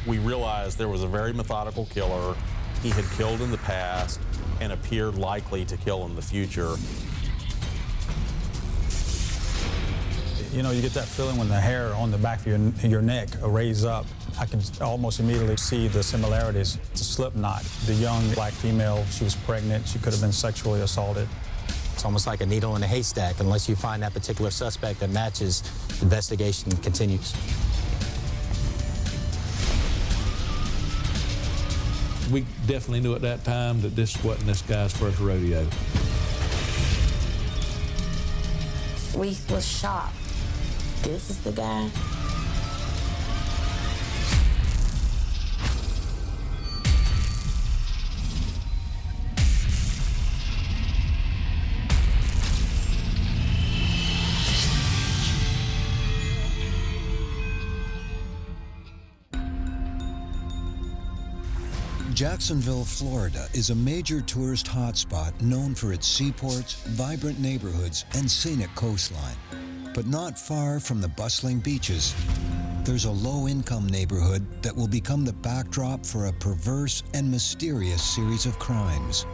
We realized there was a very methodical killer. He had killed in the past and appeared likely to kill in the future. You know, you get that feeling when the hair on the back of your neck raise up. I can almost immediately see the similarities. It's a slip knot. The young black female, she was pregnant. She could have been sexually assaulted. It's almost like a needle in a haystack. Unless you find that particular suspect that matches, the investigation continues. We definitely knew at that time that this wasn't this guy's first rodeo. We was shocked. This is the guy. Jacksonville, Florida is a major tourist hotspot known for its seaports, vibrant neighborhoods, and scenic coastline. But not far from the bustling beaches, there's a low-income neighborhood that will become the backdrop for a perverse and mysterious series of crimes.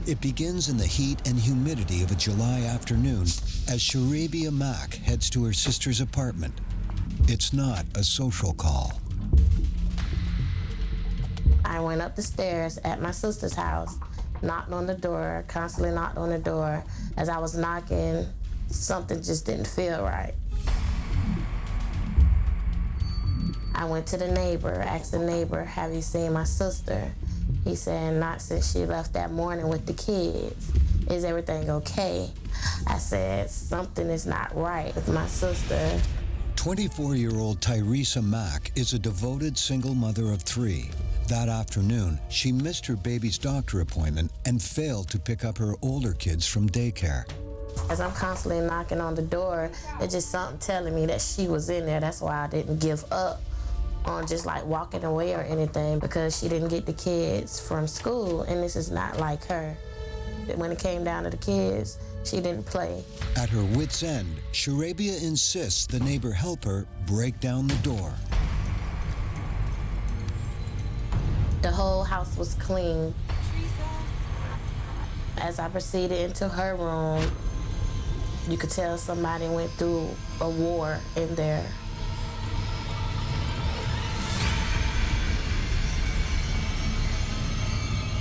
It begins in the heat and humidity of a July afternoon as Sharabia Mack heads to her sister's apartment. It's not a social call. I went up the stairs at my sister's house, knocked on the door, constantly knocked on the door. As I was knocking, something just didn't feel right. I went to the neighbor, asked the neighbor, have you seen my sister? He said, not since she left that morning with the kids. Is everything okay? I said, something is not right with my sister. 24-year-old Tyresa Mack is a devoted single mother of 3. That afternoon, she missed her baby's doctor appointment and failed to pick up her older kids from daycare. As I'm constantly knocking on the door, it's just something telling me that she was in there. That's why I didn't give up on just like walking away or anything, because she didn't get the kids from school, and this is not like her. When it came down to the kids, she didn't play. At her wit's end, Sharabia insists the neighbor help her break down the door. The whole house was clean. As I proceeded into her room, you could tell somebody went through a war in there.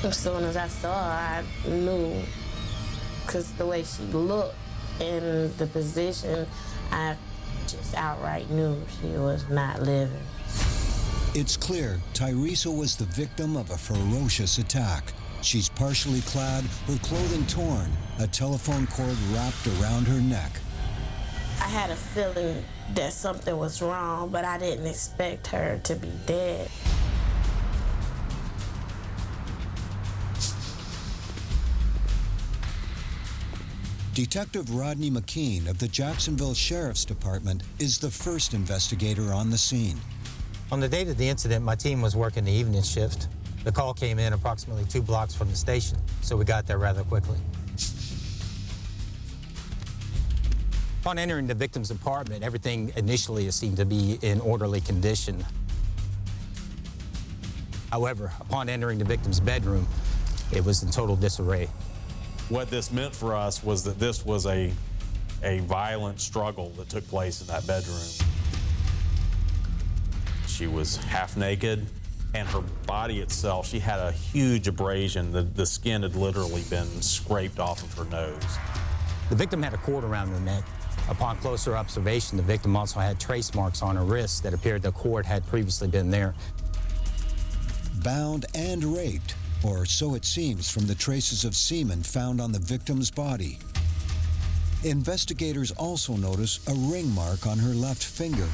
As soon as I saw her, I knew, because the way she looked and the position, I just outright knew she was not living. It's clear Tyresa was the victim of a ferocious attack. She's partially clad, her clothing torn, a telephone cord wrapped around her neck. I had a feeling that something was wrong, but I didn't expect her to be dead. Detective Rodney McKean of the Jacksonville Sheriff's Department is the first investigator on the scene. On the date of the incident, my team was working the evening shift. The call came in approximately 2 blocks from the station, so we got there rather quickly. Upon entering the victim's apartment, everything initially seemed to be in orderly condition. However, upon entering the victim's bedroom, it was in total disarray. What this meant for us was that this was a violent struggle that took place in that bedroom. She was half naked, and her body itself, she had a huge abrasion. The skin had literally been scraped off of her nose. The victim had a cord around her neck. Upon closer observation, the victim also had trace marks on her wrists that appeared the cord had previously been there. Bound and raped, or so it seems from the traces of semen found on the victim's body. Investigators also notice a ring mark on her left finger,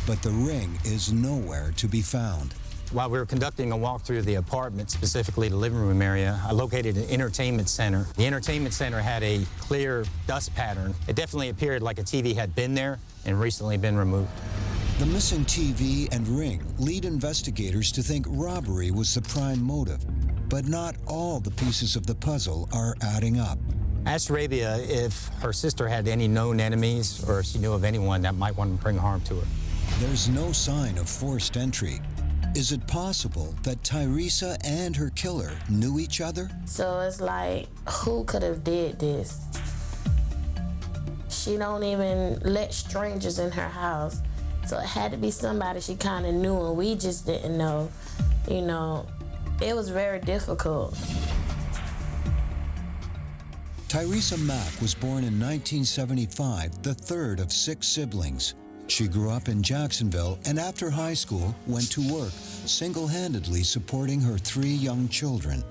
but the ring is nowhere to be found. While we were conducting a walk through the apartment, specifically the living room area, I located an entertainment center. The entertainment center had a clear dust pattern. It definitely appeared like a TV had been there and recently been removed. The missing TV and ring lead investigators to think robbery was the prime motive, but not all the pieces of the puzzle are adding up. Asked Arabia if her sister had any known enemies or if she knew of anyone that might want to bring harm to her. There's no sign of forced entry. Is it possible that Tyresa and her killer knew each other? So it's like, who could have did this? She don't even let strangers in her house. So it had to be somebody she kind of knew and we just didn't know. You know, it was very difficult. Tyresa Mack was born in 1975, the third of 6 siblings. She grew up in Jacksonville and after high school went to work, single-handedly supporting her 3 young children.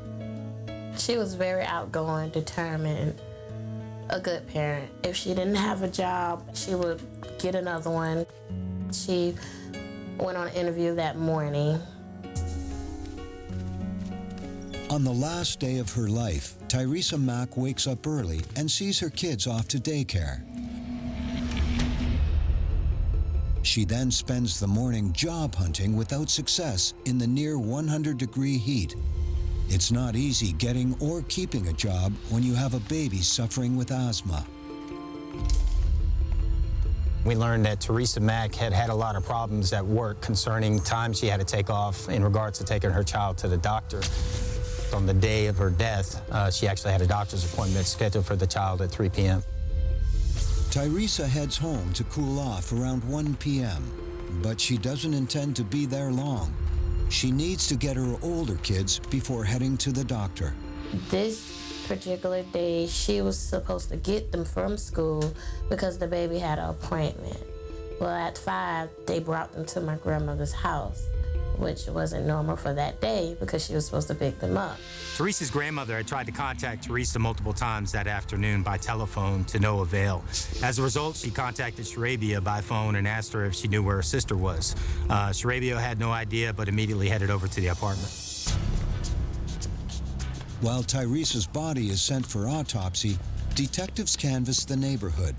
She was very outgoing, determined, a good parent. If she didn't have a job, she would get another one. She went on an interview that morning. On the last day of her life, Tyresa Mack wakes up early and sees her kids off to daycare. She then spends the morning job hunting without success in the near 100-degree heat. It's not easy getting or keeping a job when you have a baby suffering with asthma. We learned that Tyresa Mack had had a lot of problems at work concerning time she had to take off in regards to taking her child to the doctor. On the day of her death, she actually had a doctor's appointment scheduled for the child at 3 p.m. Tyresa heads home to cool off around 1 p.m., but she doesn't intend to be there long. She needs to get her older kids before heading to the doctor. This particular day, she was supposed to get them from school because the baby had an appointment. Well, at 5, they brought them to my grandmother's house, which wasn't normal for that day because she was supposed to pick them up. Teresa's grandmother had tried to contact Tyresa multiple times that afternoon by telephone to no avail. As a result, she contacted Sharabia by phone and asked her if she knew where her sister was. Sharabia had no idea, but immediately headed over to the apartment. While Tyresa's body is sent for autopsy, detectives canvass the neighborhood.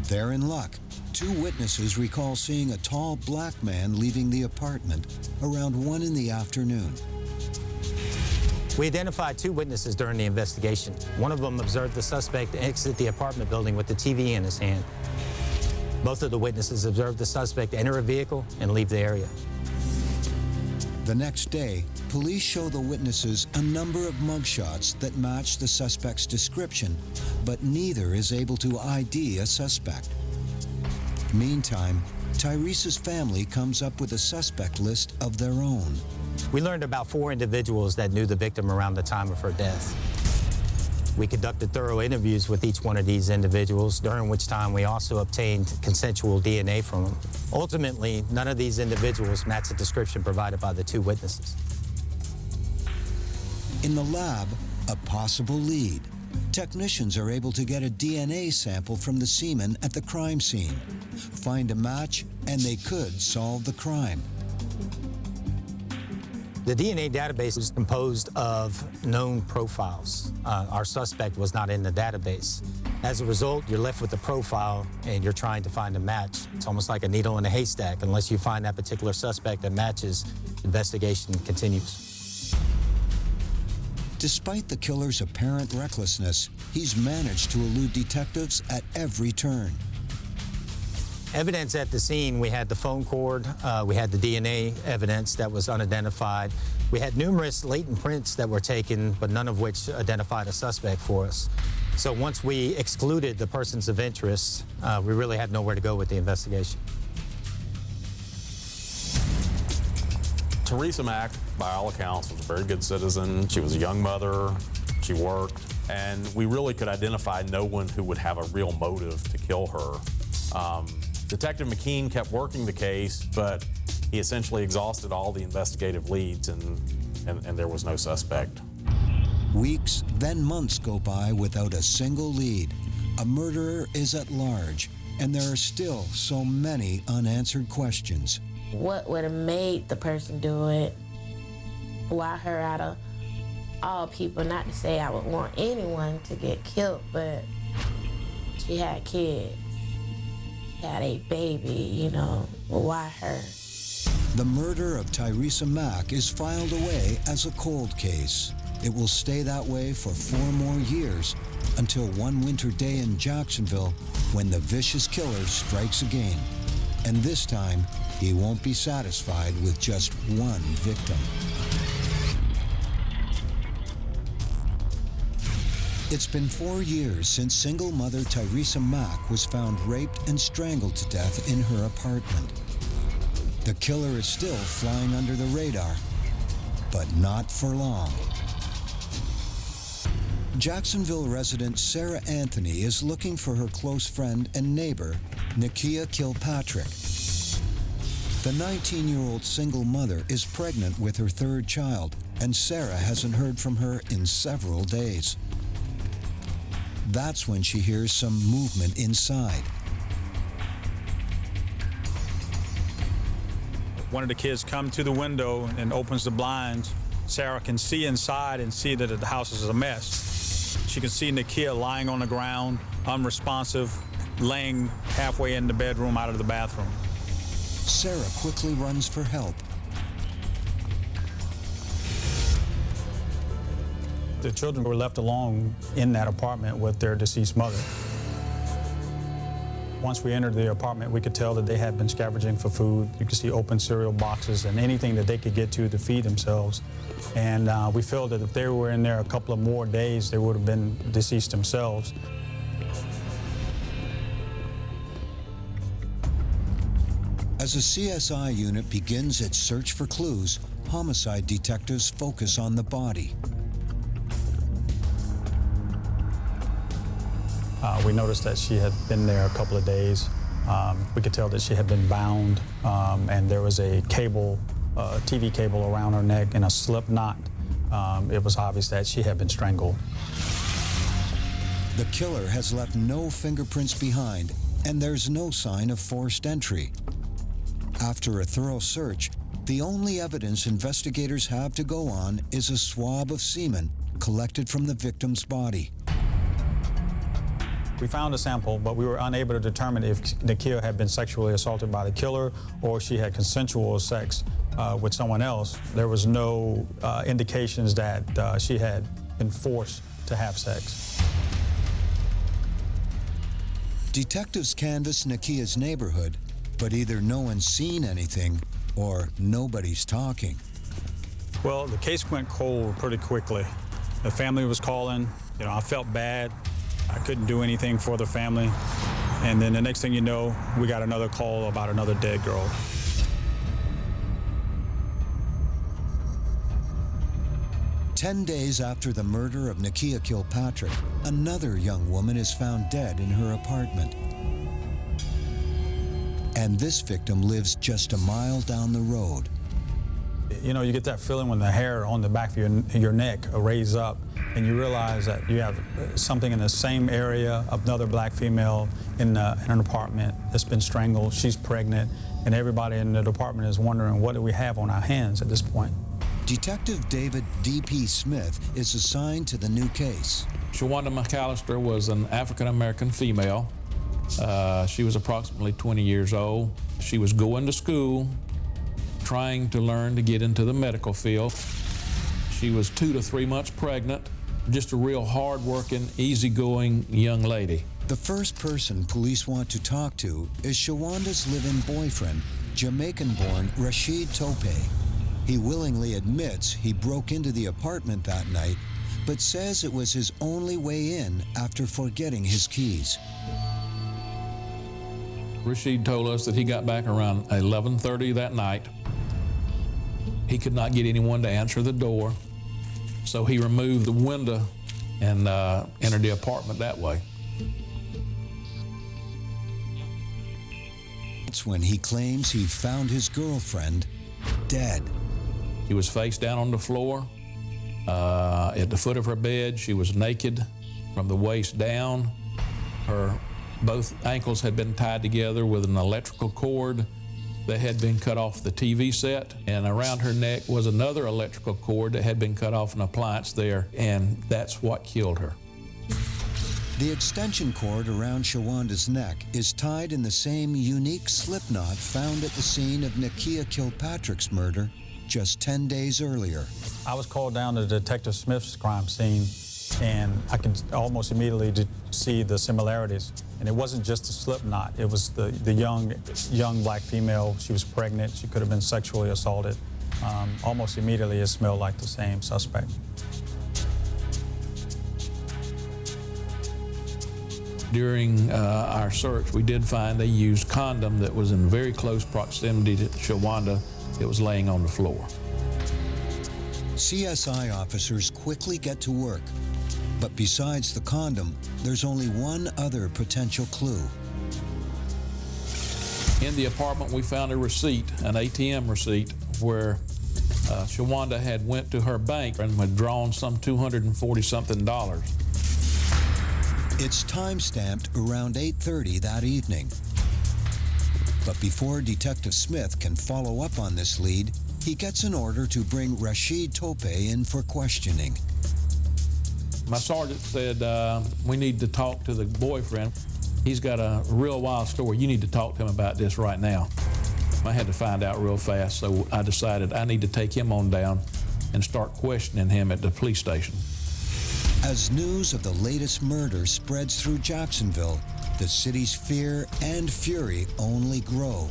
They're in luck. 2 witnesses recall seeing a tall black man leaving the apartment around 1 in the afternoon. We identified 2 witnesses during the investigation. One of them observed the suspect exit the apartment building with the TV in his hand. Both of the witnesses observed the suspect enter a vehicle and leave the area. The next day, police show the witnesses a number of mugshots that match the suspect's description, but neither is able to ID a suspect. Meantime, Tyresa's family comes up with a suspect list of their own. We learned about 4 individuals that knew the victim around the time of her death. We conducted thorough interviews with each one of these individuals, during which time we also obtained consensual DNA from them. Ultimately, none of these individuals matched the description provided by the 2 witnesses. In the lab, a possible lead. Technicians are able to get a DNA sample from the semen at the crime scene, find a match, and they could solve the crime. The DNA database is composed of known profiles. Our suspect was not in the database. As a result, you're left with a profile and you're trying to find a match. It's almost like a needle in a haystack. Unless you find that particular suspect that matches, investigation continues. Despite the killer's apparent recklessness, he's managed to elude detectives at every turn. Evidence at the scene, we had the phone cord, we had the DNA evidence that was unidentified. We had numerous latent prints that were taken, but none of which identified a suspect for us. So once we excluded the persons of interest, we really had nowhere to go with the investigation. Tyresa Mack, by all accounts, was a very good citizen. She was a young mother, she worked, and we really could identify no one who would have a real motive to kill her. Detective McKean kept working the case, but he essentially exhausted all the investigative leads and there was no suspect. Weeks, then months go by without a single lead. A murderer is at large, and there are still so many unanswered questions. What would have made the person do it? Why her out of all people? Not to say I would want anyone to get killed, but she had kids. She had a baby, you know. Why her? The murder of Tyresa Mack is filed away as a cold case. It will stay that way for 4 more years until one winter day in Jacksonville when the vicious killer strikes again. And this time, he won't be satisfied with just one victim. It's been 4 years since single mother Tyresa Mack was found raped and strangled to death in her apartment. The killer is still flying under the radar, but not for long. Jacksonville resident Sarah Anthony is looking for her close friend and neighbor, Nakia Kilpatrick. The 19-year-old single mother is pregnant with her 3rd child, and Sarah hasn't heard from her in several days. That's when she hears some movement inside. One of the kids comes to the window and opens the blinds. Sarah can see inside and see that the house is a mess. She can see Nakia lying on the ground, unresponsive, laying halfway in the bedroom out of the bathroom. Sarah quickly runs for help. The children were left alone in that apartment with their deceased mother. Once we entered the apartment, we could tell that they had been scavenging for food. You could see open cereal boxes and anything that they could get to feed themselves. And we felt that if they were in there a couple of more days, they would have been deceased themselves. As a CSI unit begins its search for clues, homicide detectives focus on the body. We noticed that she had been there a couple of days. We could tell that she had been bound, and there was a cable, TV cable around her neck and a slip knot. It was obvious that she had been strangled. The killer has left no fingerprints behind, and there's no sign of forced entry. After a thorough search, the only evidence investigators have to go on is a swab of semen collected from the victim's body. We found a sample, but we were unable to determine if Nakia had been sexually assaulted by the killer or she had consensual sex with someone else. There was no indications that she had been forced to have sex. Detectives canvass Nakia's neighborhood, but either no one's seen anything or nobody's talking. Well, the case went cold pretty quickly. The family was calling. I felt bad. I couldn't do anything for the family. And then the next thing you know, we got another call about another dead girl. "10 days after the murder of Nakia Kilpatrick, another young woman is found dead in her apartment. And this victim lives just a mile down the road. You get that feeling when the hair on the back of your neck raise up, and you realize that you have something in the same area, another black female in an apartment that's been strangled. She's pregnant, and everybody in the department is wondering, what do we have on our hands at this point? Detective David D.P. Smith is assigned to the new case. Shawanda McAllister was an African-American female. She was approximately 20 years old. She was going to school, trying to learn to get into the medical field. She was 2 to 3 months pregnant, just a real hard-working, easygoing young lady. The first person police want to talk to is Shawanda's live-in boyfriend, Jamaican-born Rashid Tope. He willingly admits he broke into the apartment that night, but says it was his only way in after forgetting his keys. Rashid told us that he got back around 11:30 that night. He could not get anyone to answer the door, so he removed the window and entered the apartment that way. That's when he claims he found his girlfriend dead. She was face down on the floor. At the foot of her bed, she was naked from the waist down. Her both ankles had been tied together with an electrical cord that had been cut off the TV set, and around her neck was another electrical cord that had been cut off an appliance there, and that's what killed her. The extension cord around Shawanda's neck is tied in the same unique slip knot found at the scene of Nakia Kilpatrick's murder just 10 days earlier. I was called down to Detective Smith's crime scene, and I could almost immediately see the similarities. And it wasn't just a slip knot. It was the young black female. She was pregnant. She could have been sexually assaulted. Almost immediately, it smelled like the same suspect. During our search, we did find a used condom that was in very close proximity to Shawanda. It was laying on the floor. CSI officers quickly get to work. But besides the condom, there's only one other potential clue. In the apartment, we found a receipt, an ATM receipt, where Shawanda had went to her bank and had drawn some $240-something. It's time-stamped around 8:30 that evening. But before Detective Smith can follow up on this lead, he gets an order to bring Rashid Tope in for questioning. My sergeant said, we need to talk to the boyfriend. He's got a real wild story. You need to talk to him about this right now. I had to find out real fast, so I decided I need to take him on down and start questioning him at the police station. As news of the latest murder spreads through Jacksonville, the city's fear and fury only grow.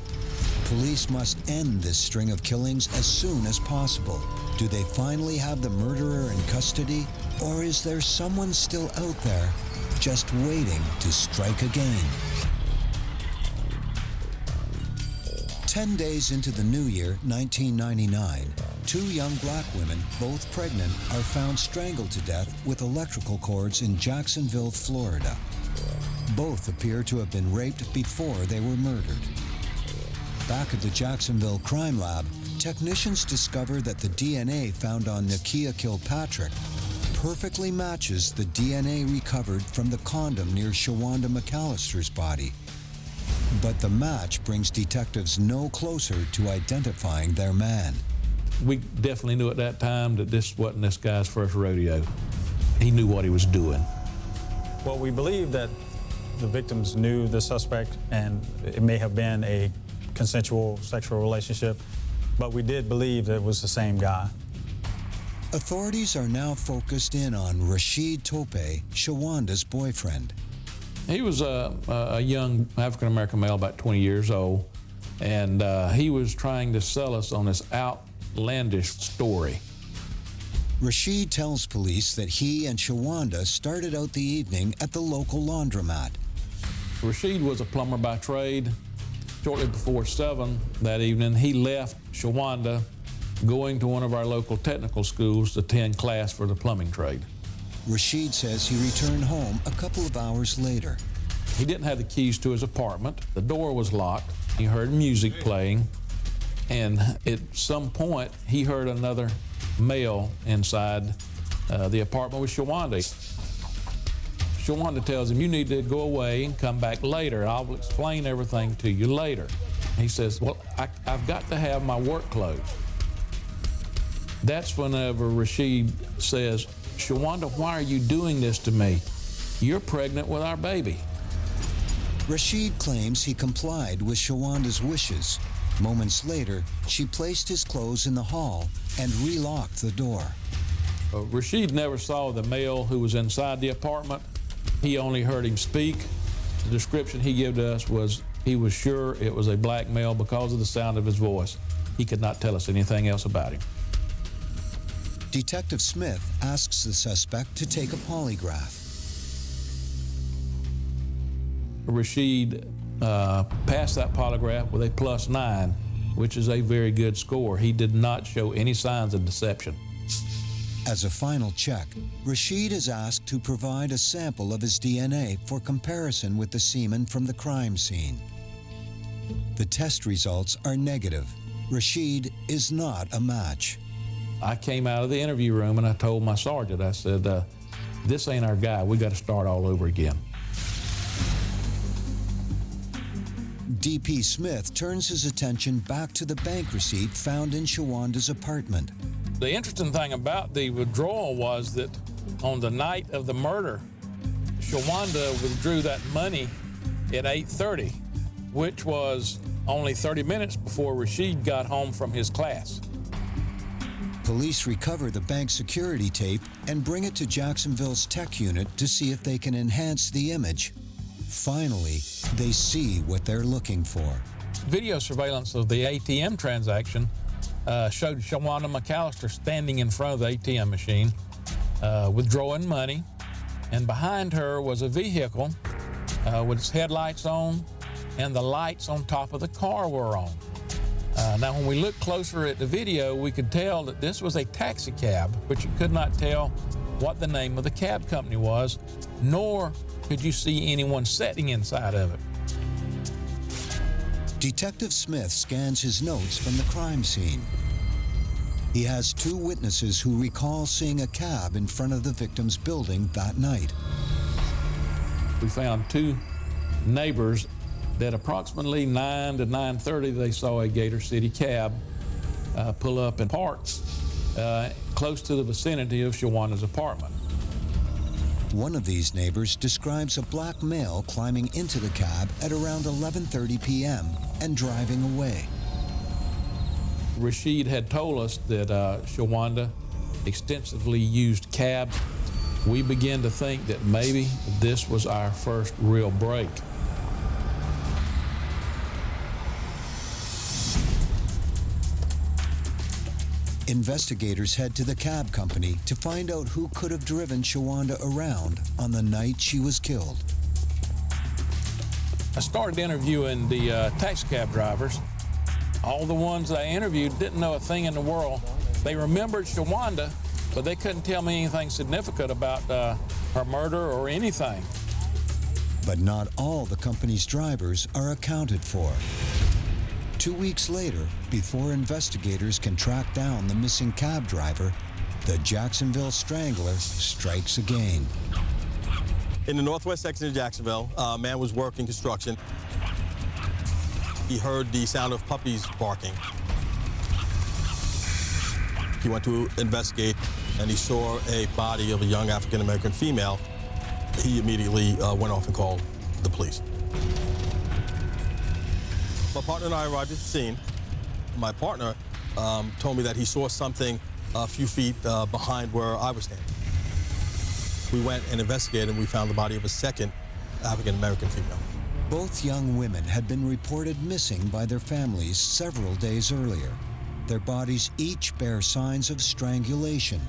Police must end this string of killings as soon as possible. Do they finally have the murderer in custody? Or is there someone still out there just waiting to strike again? 10 days into the new year, 1999, two young black women, both pregnant, are found strangled to death with electrical cords in Jacksonville, Florida. Both appear to have been raped before they were murdered. Back at the Jacksonville Crime Lab, technicians discover that the DNA found on Nakia Kilpatrick perfectly matches the DNA recovered from the condom near Shawanda McAllister's body. But the match brings detectives no closer to identifying their man. We definitely knew at that time that this wasn't this guy's first rodeo. He knew what he was doing. Well, we believe that the victims knew the suspect, and it may have been a consensual sexual relationship, but we did believe that it was the same guy. Authorities are now focused in on Rashid Tope, Shawanda's boyfriend. He was a young African-American male, about 20 years old, and he was trying to sell us on this outlandish story. Rashid tells police that he and Shawanda started out the evening at the local laundromat. Rashid was a plumber by trade. Shortly before 7 that evening, he left Shawanda, going to one of our local technical schools to attend class for the plumbing trade. Rashid says he returned home a couple of hours later. He didn't have the keys to his apartment. The door was locked. He heard music playing, and at some point, he heard another male inside the apartment with Shawanda. Shawanda tells him, "You need to go away and come back later. I'll explain everything to you later." He says, "Well, I've got to have my work clothes." That's whenever Rashid says, "Shawanda, why are you doing this to me? You're pregnant with our baby." Rashid claims he complied with Shawanda's wishes. Moments later, she placed his clothes in the hall and relocked the door. Rashid never saw the male who was inside the apartment. He only heard him speak. The description he gave to us was he was sure it was a black male because of the sound of his voice. He could not tell us anything else about him. Detective Smith asks the suspect to take a polygraph. Rashid passed that polygraph with a +9, which is a very good score. He did not show any signs of deception. As a final check, Rashid is asked to provide a sample of his DNA for comparison with the semen from the crime scene. The test results are negative. Rashid is not a match. I came out of the interview room and I told my sergeant, I said, this ain't our guy. We got to start all over again. DP Smith turns his attention back to the bank receipt found in Shawanda's apartment. The interesting thing about the withdrawal was that on the night of the murder, Shawanda withdrew that money at 8:30, which was only 30 minutes before Rashid got home from his class. Police recover the bank security tape and bring it to Jacksonville's tech unit to see if they can enhance the image. Finally, they see what they're looking for. Video surveillance of the ATM transaction showed Shawanda McAllister standing in front of the ATM machine, withdrawing money, and behind her was a vehicle with its headlights on, and the lights on top of the car were on. Now, when we looked closer at the video, we could tell that this was a taxi cab, but you could not tell what the name of the cab company was, nor could you see anyone sitting inside of it. Detective Smith scans his notes from the crime scene. He has 2 witnesses who recall seeing a cab in front of the victim's building that night. We found 2 neighbors that approximately 9 to 9:30 they saw a Gator City cab pull up and park close to the vicinity of Shawanda's apartment. One of these neighbors describes a black male climbing into the cab at around 11:30 p.m. and driving away. Rashid had told us that Shawanda extensively used cabs. We began to think that maybe this was our first real break. Investigators head to the cab company to find out who could have driven Shawanda around on the night she was killed. I started interviewing the taxi cab drivers. All the ones I interviewed didn't know a thing in the world. They remembered Shawanda, but they couldn't tell me anything significant about her murder or anything. But not all the company's drivers are accounted for. 2 weeks later, before investigators can track down the missing cab driver, the Jacksonville Strangler strikes again. In the northwest section of Jacksonville, a man was working construction. He heard the sound of puppies barking. He went to investigate, and he saw a body of a young African-American female. He immediately went off and called the police. My partner and I arrived at the scene. My partner told me that he saw something a few feet behind where I was standing. We went and investigated, and we found the body of a second African-American female. Both young women had been reported missing by their families several days earlier. Their bodies each bear signs of strangulation.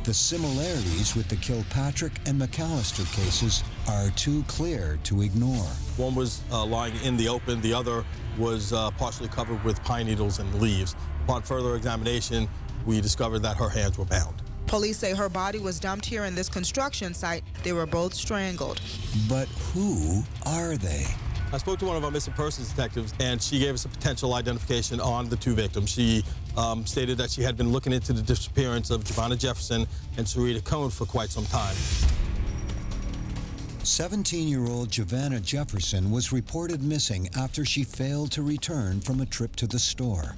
The similarities with the Kilpatrick and McAllister cases are too clear to ignore. One was lying in the open, the other was partially covered with pine needles and leaves. Upon further examination, we discovered that her hands were bound. Police say her body was dumped here in this construction site. They were both strangled. But who are they? I spoke to one of our missing persons detectives, and she gave us a potential identification on the 2 victims. She stated that she had been looking into the disappearance of Giovanna Jefferson and Sarita Cohn for quite some time. 17-year-old Giovanna Jefferson was reported missing after she failed to return from a trip to the store.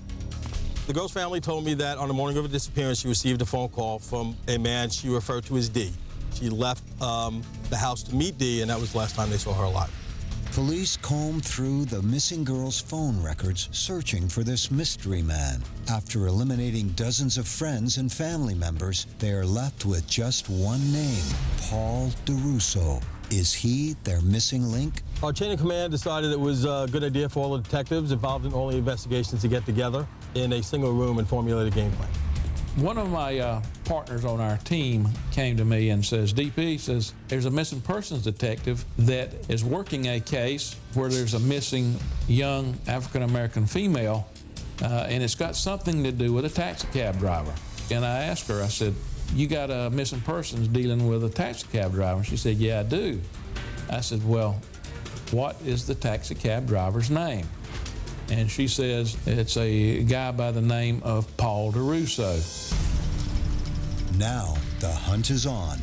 The girl's family told me that on the morning of her disappearance, she received a phone call from a man she referred to as D. She left the house to meet D, and that was the last time they saw her alive. Police combed through the missing girl's phone records searching for this mystery man. After eliminating dozens of friends and family members, they are left with just one name, Paul DeRusso. Is he their missing link? Our chain of command decided it was a good idea for all the detectives involved in all the investigations to get together in a single room and formulate a game plan. One of my partners on our team came to me and says, DP, says, there's a missing persons detective that is working a case where there's a missing young African-American female, and it's got something to do with a taxi cab driver. And I asked her, I said, you got a missing persons dealing with a taxi cab driver? She said, yeah, I do. I said, well, what is the taxi cab driver's name? And she says, it's a guy by the name of Paul DeRusso. Now, the hunt is on.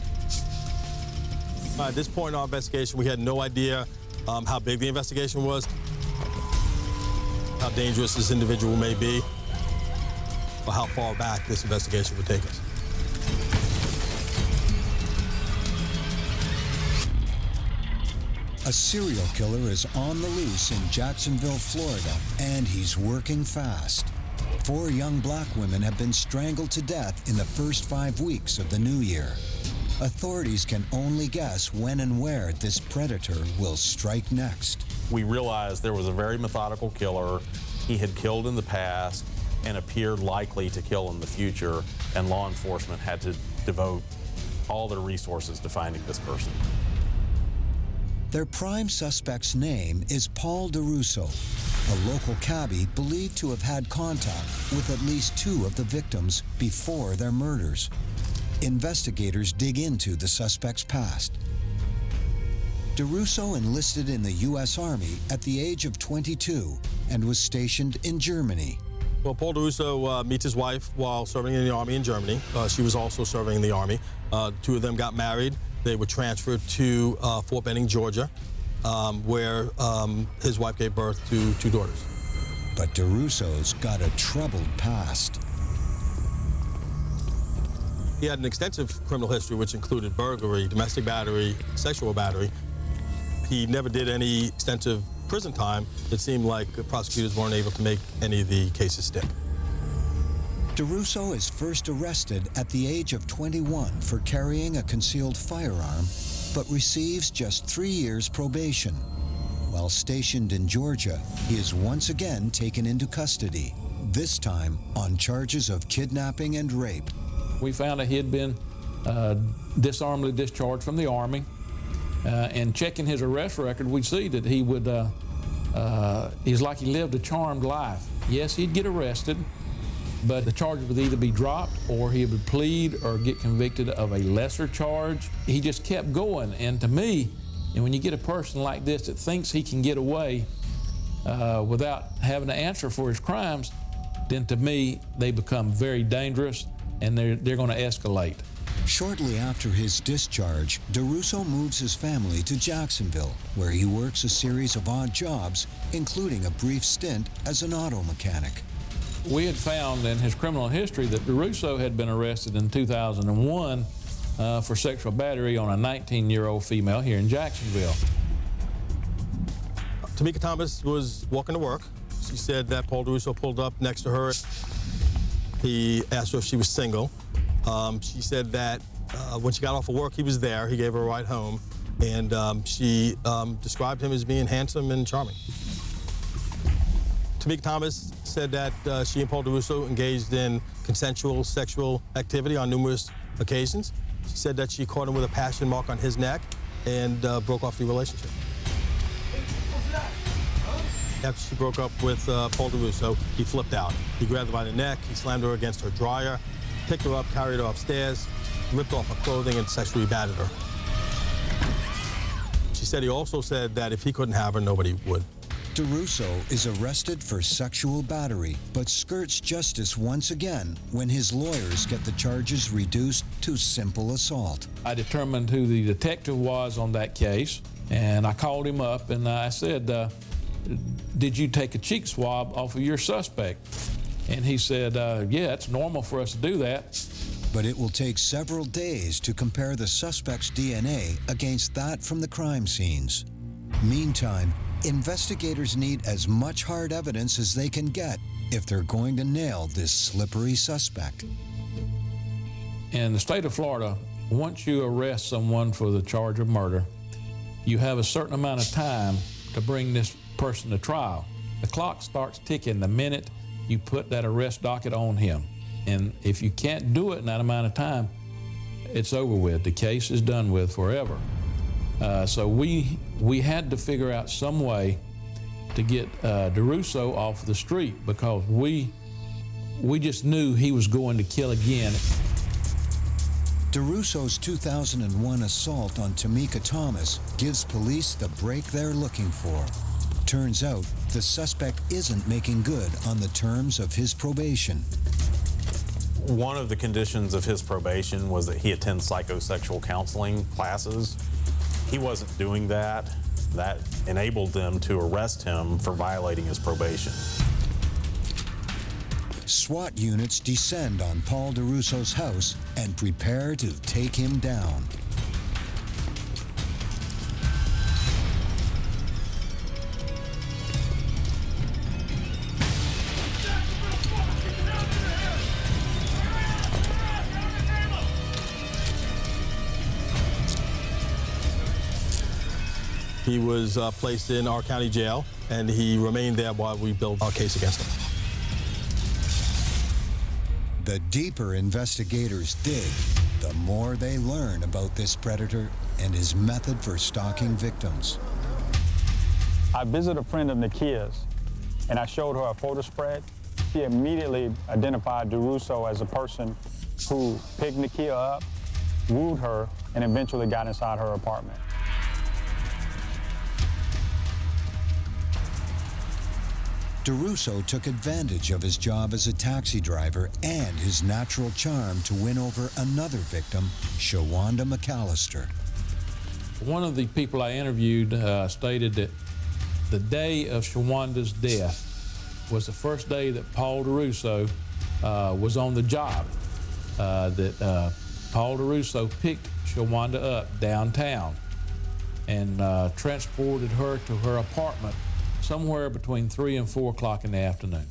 At this point in our investigation, we had no idea how big the investigation was, how dangerous this individual may be, or how far back this investigation would take us. A serial killer is on the loose in Jacksonville, Florida, and he's working fast. 4 young black women have been strangled to death in the first 5 weeks of the new year. Authorities can only guess when and where this predator will strike next. We realized there was a very methodical killer. He had killed in the past and appeared likely to kill in the future, and law enforcement had to devote all their resources to finding this person. Their prime suspect's name is Paul DeRusso, a local cabbie believed to have had contact with at least 2 of the victims before their murders. Investigators dig into the suspect's past. DeRusso enlisted in the U.S. Army at the age of 22 and was stationed in Germany. Well, Paul DeRusso meets his wife while serving in the Army in Germany. She was also serving in the Army. 2 of them got married. They were transferred to Fort Benning, Georgia, where his wife gave birth to 2 daughters. But DeRusso's got a troubled past. He had an extensive criminal history, which included burglary, domestic battery, sexual battery. He never did any extensive prison time. It seemed like prosecutors weren't able to make any of the cases stick. DeRusso is first arrested at the age of 21 for carrying a concealed firearm, but receives just 3 years probation. While stationed in Georgia, he is once again taken into custody, this time on charges of kidnapping and rape. We found that he had been disarmedly discharged from the Army. And checking his arrest record, we see that he would, he's like he lived a charmed life. Yes, he'd get arrested, but the charges would either be dropped or he would plead or get convicted of a lesser charge. He just kept going. And to me, and when you get a person like this that thinks he can get away without having to answer for his crimes, then to me, they become very dangerous and they're going to escalate. Shortly after his discharge, DeRusso moves his family to Jacksonville, where he works a series of odd jobs, including a brief stint as an auto mechanic. We had found in his criminal history that DeRusso had been arrested in 2001 for sexual battery on a 19-year-old female here in Jacksonville. Tamika Thomas was walking to work. She said that Paul DeRusso pulled up next to her. He asked her if she was single. She said that when she got off of work, he was there. He gave her a ride home, and she described him as being handsome and charming. Tamika Thomas said that she and Paul DeRusso engaged in consensual sexual activity on numerous occasions. She said that she caught him with a passion mark on his neck and broke off the relationship. After she broke up with Paul DeRusso, he flipped out. He grabbed her by the neck, he slammed her against her dryer, picked her up, carried her upstairs, ripped off her clothing, and sexually battered her. She said he also said that if he couldn't have her, nobody would. DeRusso is arrested for sexual battery, but skirts justice once again when his lawyers get the charges reduced to simple assault. I determined who the detective was on that case, and I called him up and I said, did you take a cheek swab off of your suspect? And he said, yeah, it's normal for us to do that. But it will take several days to compare the suspect's DNA against that from the crime scenes. Meantime, investigators need as much hard evidence as they can get if they're going to nail this slippery suspect. In the state of Florida, once you arrest someone for the charge of murder, you have a certain amount of time to bring this person to trial. The clock starts ticking the minute you put that arrest docket on him. And if you can't do it in that amount of time, it's over with. The case is done with forever. So we had to figure out some way to get DeRusso off the street because we just knew he was going to kill again. DeRusso's 2001 assault on Tamika Thomas gives police the break they're looking for. Turns out the suspect isn't making good on the terms of his probation. One of the conditions of his probation was that he attend psychosexual counseling classes. He wasn't doing that. That enabled them to arrest him for violating his probation. SWAT units descend on Paul DeRusso's house and prepare to take him down. He was placed in our county jail, and he remained there while we built our case against him. The deeper investigators dig, the more they learn about this predator and his method for stalking victims. I visited a friend of Nakia's, and I showed her a photo spread. She immediately identified DeRusso as a person who picked Nakia up, wooed her, and eventually got inside her apartment. DeRusso took advantage of his job as a taxi driver and his natural charm to win over another victim, Shawanda McAllister. One of the people I interviewed stated that the day of Shawanda's death was the first day that Paul DeRusso was on the job, that Paul DeRusso picked Shawanda up downtown and transported her to her apartment somewhere between 3 and 4 o'clock in the afternoon.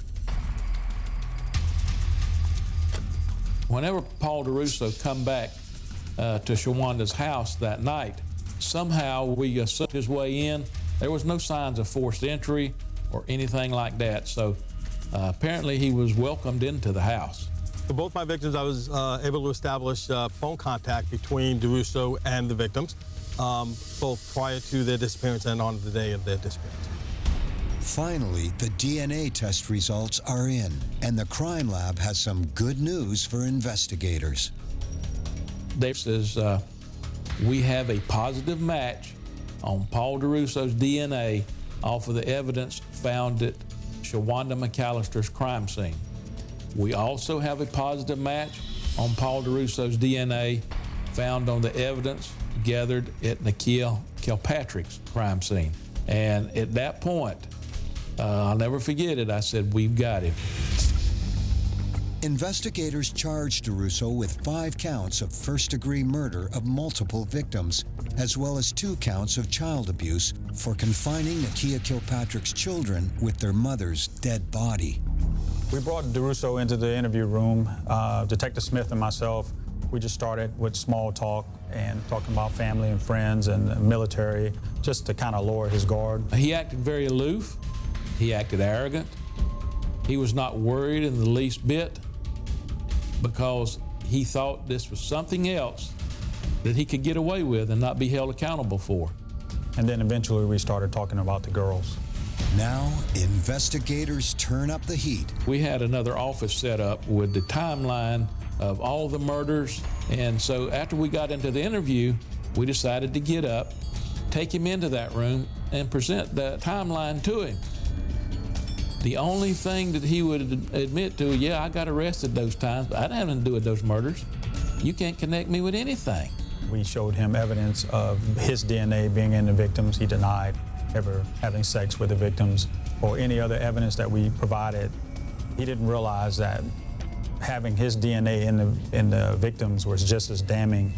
Whenever Paul DeRusso come back to Shawanda's house that night, somehow we slipped his way in. There was no signs of forced entry or anything like that, so apparently he was welcomed into the house. For both my victims, I was able to establish phone contact between DeRusso and the victims, both prior to their disappearance and on the day of their disappearance. Finally, the DNA test results are in, and the crime lab has some good news for investigators. Dave says, we have a positive match on Paul DeRusso's DNA off of the evidence found at Shawanda McAllister's crime scene. We also have a positive match on Paul DeRusso's DNA found on the evidence gathered at Nakia Kilpatrick's crime scene. And at that point, I'll never forget it, I said, we've got him. Investigators charged DeRusso with 5 counts of first-degree murder of multiple victims, as well as 2 counts of child abuse for confining Nakia Kilpatrick's children with their mother's dead body. We brought DeRusso into the interview room. Detective Smith and myself, we just started with small talk and talking about family and friends and the military, just to kind of lower his guard. He acted very aloof. He acted arrogant. He was not worried in the least bit because he thought this was something else that he could get away with and not be held accountable for. And then eventually we started talking about the girls. Now, investigators turn up the heat. We had another office set up with the timeline of all the murders. And so after we got into the interview, we decided to get up, take him into that room, and present the timeline to him. The only thing that he would admit to, yeah, I got arrested those times, but I didn't have anything to do with those murders. You can't connect me with anything. We showed him evidence of his DNA being in the victims. He denied ever having sex with the victims or any other evidence that we provided. He didn't realize that having his DNA in the victims was just as damning.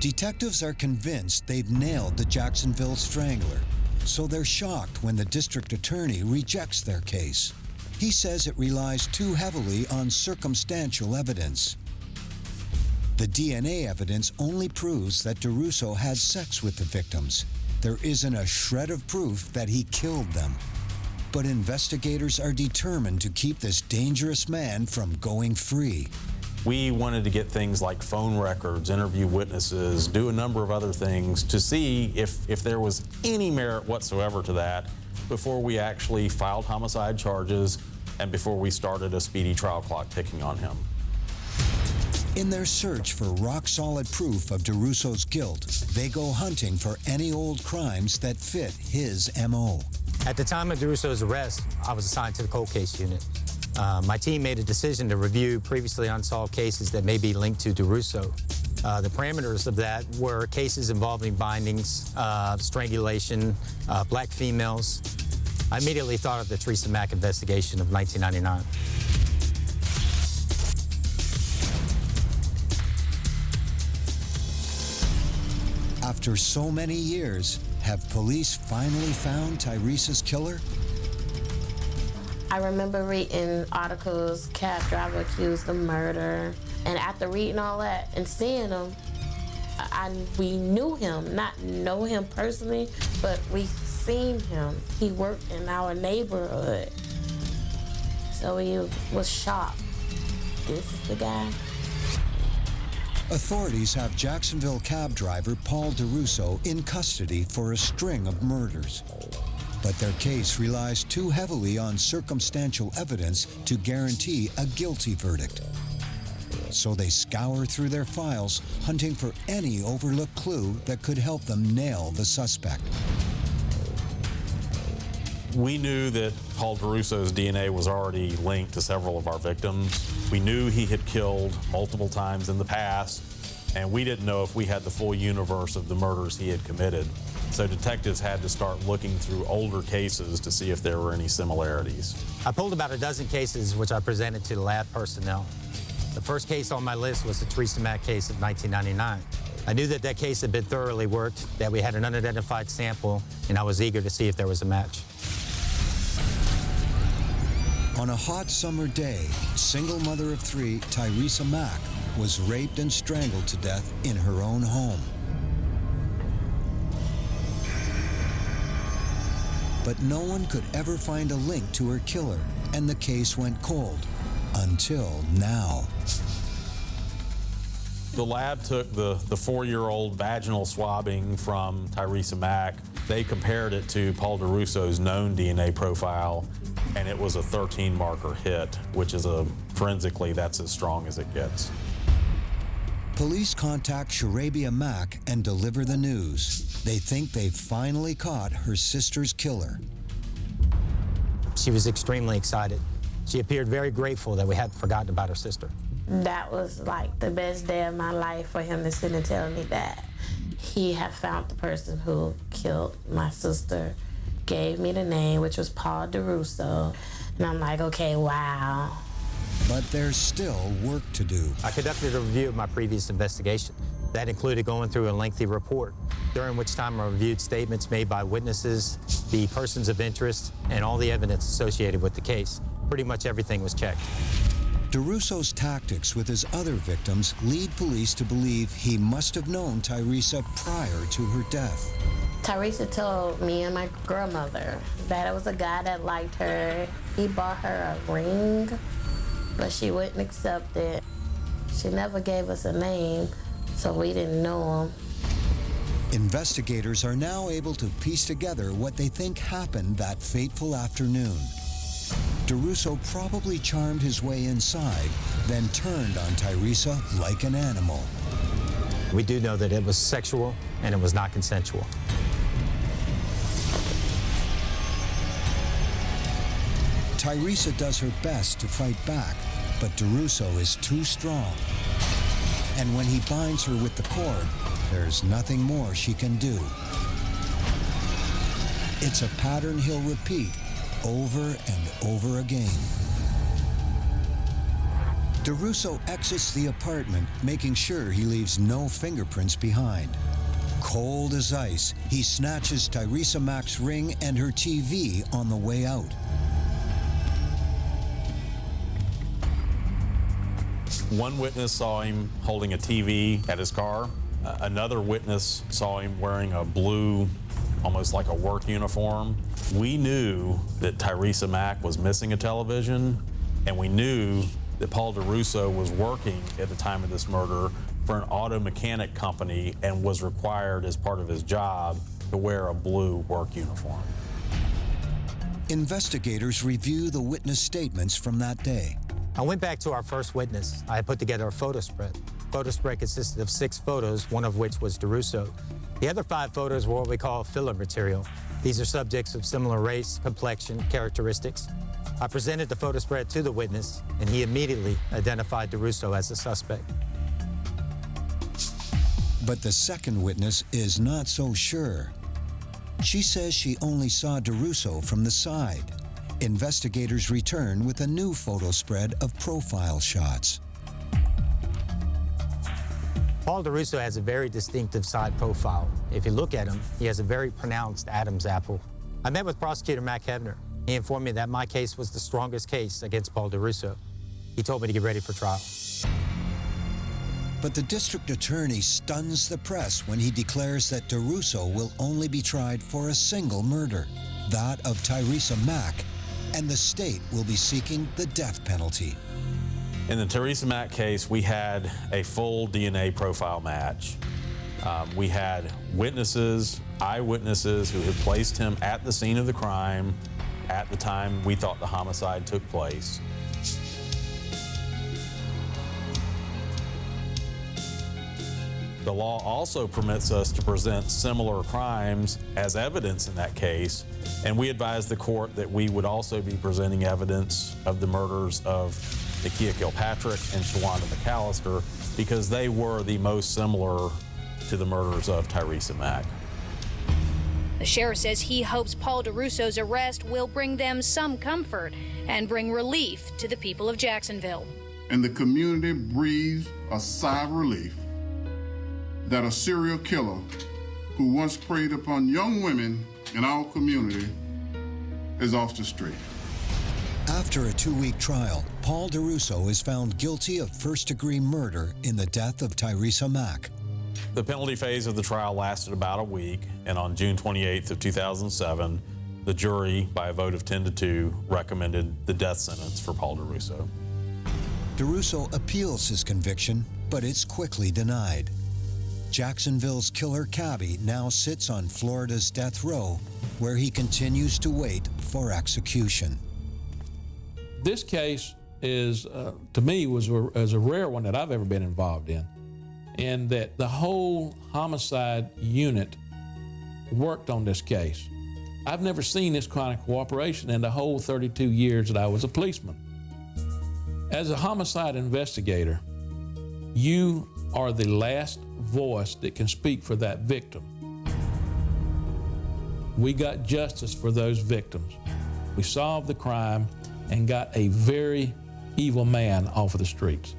Detectives are convinced they've nailed the Jacksonville Strangler, so they're shocked when the district attorney rejects their case. He says it relies too heavily on circumstantial evidence. The DNA evidence only proves that DeRusso had sex with the victims. There isn't a shred of proof that he killed them. But investigators are determined to keep this dangerous man from going free. We wanted to get things like phone records, interview witnesses, do a number of other things to see if there was any merit whatsoever to that before we actually filed homicide charges and before we started a speedy trial clock ticking on him. In their search for rock-solid proof of DeRusso's guilt, they go hunting for any old crimes that fit his M.O. At the time of DeRusso's arrest, I was assigned to the cold case unit. My team made a decision to review previously unsolved cases that may be linked to DeRusso. The parameters of that were cases involving bindings, strangulation, black females. I immediately thought of the Teresa Mack investigation of 1999. After so many years, have police finally found Tyrese's killer? I remember reading articles, cab driver accused of murder. And after reading all that and seeing him, We knew him, not know him personally, but we seen him. He worked in our neighborhood. So he was shocked. This is the guy. Authorities have Jacksonville cab driver Paul DeRusso in custody for a string of murders. But their case relies too heavily on circumstantial evidence to guarantee a guilty verdict. So they scour through their files, hunting for any overlooked clue that could help them nail the suspect. We knew that Paul DeRusso's DNA was already linked to several of our victims. We knew he had killed multiple times in the past, and we didn't know if we had the full universe of the murders he had committed. So detectives had to start looking through older cases to see if there were any similarities. I pulled about a dozen cases which I presented to the lab personnel. The first case on my list was the Teresa Mack case of 1999. I knew that case had been thoroughly worked, that we had an unidentified sample, and I was eager to see if there was a match. On a hot summer day, single mother of three, Teresa Mack, was raped and strangled to death in her own home. But no one could ever find a link to her killer, and the case went cold. Until now. The lab took the 4-year-old vaginal swabbing from Teresa Mack. They compared it to Paul DeRusso's known DNA profile, and it was a 13 marker hit, which is forensically, that's as strong as it gets. Police contact Sharabia Mack and deliver the news. They think they've finally caught her sister's killer. She was extremely excited. She appeared very grateful that we hadn't forgotten about her sister. That was like the best day of my life for him to sit and tell me that he had found the person who killed my sister, gave me the name, which was Paul DeRusso. And I'm like, okay, wow. But there's still work to do. I conducted a review of my previous investigation. That included going through a lengthy report, during which time I reviewed statements made by witnesses, the persons of interest, and all the evidence associated with the case. Pretty much everything was checked. DeRusso's tactics with his other victims lead police to believe he must have known Teresa prior to her death. Teresa told me and my grandmother that it was a guy that liked her. He bought her a ring, but she wouldn't accept it. She never gave us a name, so we didn't know him. Investigators are now able to piece together what they think happened that fateful afternoon. DeRusso probably charmed his way inside, then turned on Teresa like an animal. We do know that it was sexual and it was not consensual. Teresa does her best to fight back, but DeRusso is too strong. And when he binds her with the cord, there's nothing more she can do. It's a pattern he'll repeat over and over again. DeRusso exits the apartment, making sure he leaves no fingerprints behind. Cold as ice, he snatches Teresa Mack's ring and her TV on the way out. One witness saw him holding a TV at his car. Another witness saw him wearing a blue, almost like a work uniform. We knew that Teresa Mack was missing a television, and we knew that Paul DeRusso was working at the time of this murder for an auto mechanic company and was required as part of his job to wear a blue work uniform. Investigators review the witness statements from that day. I went back to our first witness. I had put together a photo spread. Photo spread consisted of 6 photos, one of which was DeRusso. The other 5 photos were what we call filler material. These are subjects of similar race, complexion, characteristics. I presented the photo spread to the witness, and he immediately identified DeRusso as the suspect. But the second witness is not so sure. She says she only saw DeRusso from the side. Investigators return with a new photo spread of profile shots. Paul DeRusso has a very distinctive side profile. If you look at him, he has a very pronounced Adam's apple. I met with Prosecutor Matt Kevner. He informed me that my case was the strongest case against Paul DeRusso. He told me to get ready for trial. But the district attorney stuns the press when he declares that DeRusso will only be tried for a single murder, that of Tyresa Mack, and the state will be seeking the death penalty. In the Tyresa Mack case, we had a full DNA profile match. We had witnesses, eyewitnesses who had placed him at the scene of the crime at the time we thought the homicide took place. The law also permits us to present similar crimes as evidence in that case, and we advised the court that we would also be presenting evidence of the murders of Nakia Kilpatrick and Shawanda McAllister because they were the most similar to the murders of Tyresa Mack. The sheriff says he hopes Paul DeRusso's arrest will bring them some comfort and bring relief to the people of Jacksonville. And the community breathes a sigh of relief that a serial killer who once preyed upon young women in our community is off the street. After a 2-week trial, Paul DeRusso is found guilty of first-degree murder in the death of Tyresa Mack. The penalty phase of the trial lasted about a week, and on June 28th of 2007, the jury, by a vote of 10-2, recommended the death sentence for Paul DeRusso. DeRusso appeals his conviction, but it's quickly denied. Jacksonville's killer cabbie now sits on Florida's death row, where he continues to wait for execution. This case is, to me, was a rare one that I've ever been involved in that the whole homicide unit worked on this case. I've never seen this kind of cooperation in the whole 32 years that I was a policeman. As a homicide investigator, you are the last voice that can speak for that victim. We got justice for those victims. We solved the crime and got a very evil man off of the streets.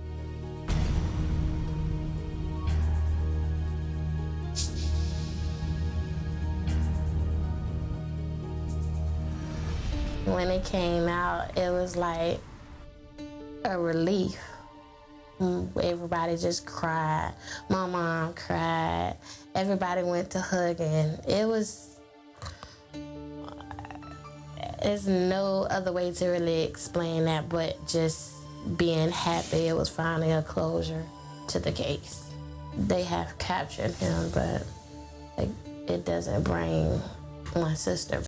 When it came out, it was like a relief. Everybody just cried. My mom cried. Everybody went to hugging. There's no other way to really explain that but just being happy it was finally a closure to the case. They have captured him, but it doesn't bring my sister